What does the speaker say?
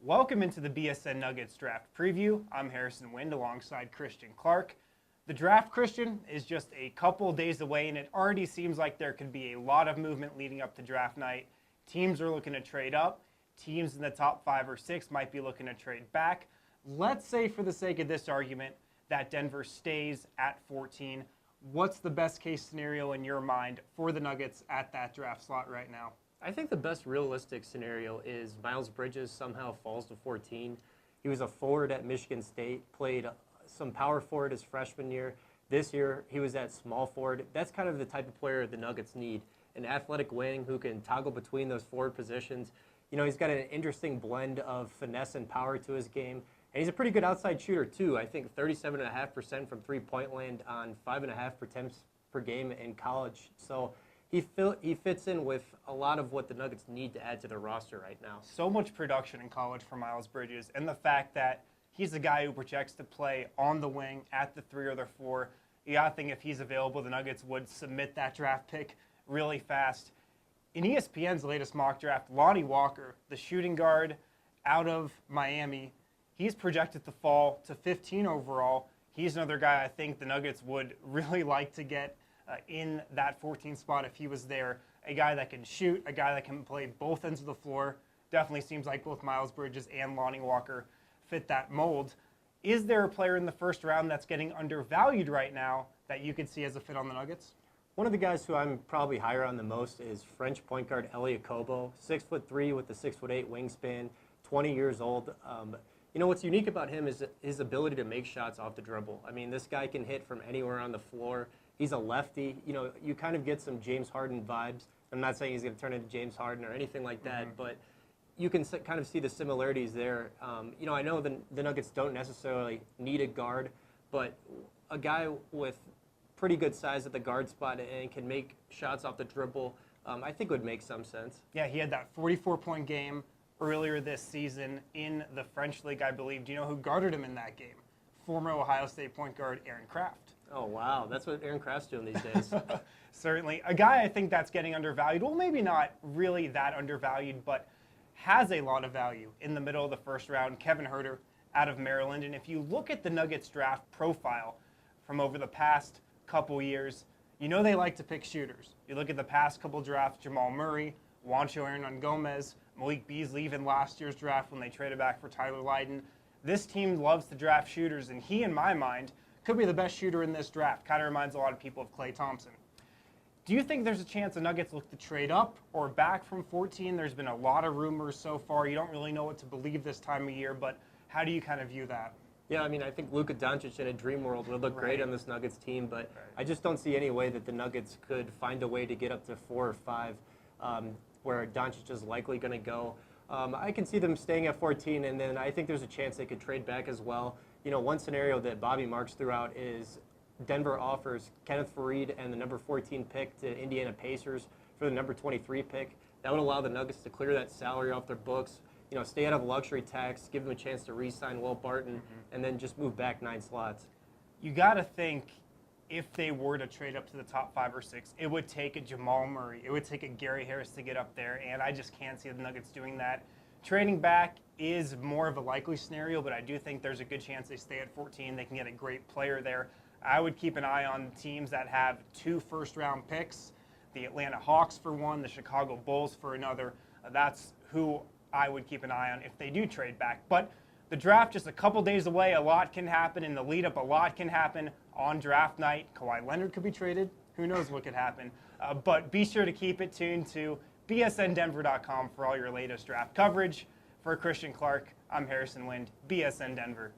Welcome into the BSN Nuggets draft preview. I'm Harrison Wind alongside Christian Clark. The draft, Christian, is just a couple days away, and it already seems like there could be a lot of movement leading up to draft night. Teams are looking to trade up. Teams in the top 5 or 6 might be looking to trade back. Let's say, for the sake of this argument, that Denver stays at 14. What's the best case scenario in your mind for the Nuggets at that draft slot right now? I think the best realistic scenario is Miles Bridges somehow falls to 14. He was a forward at Michigan State, played some power forward his freshman year. This year, he was at small forward. That's kind of the type of player the Nuggets need, an athletic wing who can toggle between those forward positions. You know, he's got an interesting blend of finesse and power to his game, and he's a pretty good outside shooter, too. I think 37.5% from three-point land on 5.5 attempts per game in college. So he fits in with a lot of what the Nuggets need to add to their roster right now. So much production in college for Miles Bridges, and the fact that he's a guy who projects to play on the wing at the 3 or the 4. You got to think if he's available, the Nuggets would submit that draft pick really fast. In ESPN's latest mock draft, Lonnie Walker, the shooting guard out of Miami, he's projected to fall to 15 overall. He's another guy I think the Nuggets would really like to get in that 14 spot if he was there. A guy that can shoot, a guy that can play both ends of the floor. Definitely seems like both Miles Bridges and Lonnie Walker fit that mold. Is there a player in the first round that's getting undervalued right now that you could see as a fit on the Nuggets? One of the guys who I'm probably higher on the most is French point guard Elie Okobo, 6'3" with a 6'8" wingspan, 20 years old. You know, what's unique about him is his ability to make shots off the dribble. I mean, this guy can hit from anywhere on the floor. He's a lefty. You know, you kind of get some James Harden vibes. I'm not saying he's going to turn into James Harden or anything like that, but you can kind of see the similarities there. You know, I know the Nuggets don't necessarily need a guard, but a guy with pretty good size at the guard spot and can make shots off the dribble, I think would make some sense. Yeah, he had that 44-point game earlier this season in the French League, I believe. Do you know who guarded him in that game? Former Ohio State point guard Aaron Kraft. Oh, wow. That's what Aaron Kraft's doing these days. Certainly. A guy I think that's getting undervalued, well, maybe not really that undervalued, but has a lot of value in the middle of the first round, Kevin Huerter out of Maryland. And if you look at the Nuggets draft profile from over the past couple years, you know they like to pick shooters. You look at the past couple drafts, Jamal Murray, Juancho Hernan-Gomez, Malik Beasley, even last year's draft when they traded back for Tyler Lydon. This team loves to draft shooters, and he, in my mind, could be the best shooter in this draft. Kind of reminds a lot of people of Klay Thompson. Do you think there's a chance the Nuggets look to trade up or back from 14? There's been a lot of rumors so far. You don't really know what to believe this time of year, but how do you kind of view that? Yeah, I mean, I think Luka Doncic in a dream world would look great on this Nuggets team, but I just don't see any way that the Nuggets could find a way to get up to 4 or 5 where Doncic is likely going to go. I can see them staying at 14, and then I think there's a chance they could trade back as well. You know, one scenario that Bobby Marks threw out is Denver offers Kenneth Faried and the number 14 pick to Indiana Pacers for the number 23 pick. That would allow the Nuggets to clear that salary off their books, you know, stay out of luxury tax, give them a chance to re-sign Will Barton, and then just move back 9 slots. You got to think if they were to trade up to the top 5 or 6, it would take a Jamal Murray, it would take a Gary Harris to get up there, and I just can't see the Nuggets doing that. Trading back is more of a likely scenario, but I do think there's a good chance they stay at 14. They can get a great player there. I would keep an eye on teams that have 2 first-round picks, the Atlanta Hawks for one, the Chicago Bulls for another. That's who I would keep an eye on if they do trade back. But the draft just a couple days away. A lot can happen in the lead-up. A lot can happen on draft night. Kawhi Leonard could be traded. Who knows what could happen. But be sure to keep it tuned to bsndenver.com for all your latest draft coverage. For Christian Clark, I'm Harrison Wind, BSN Denver.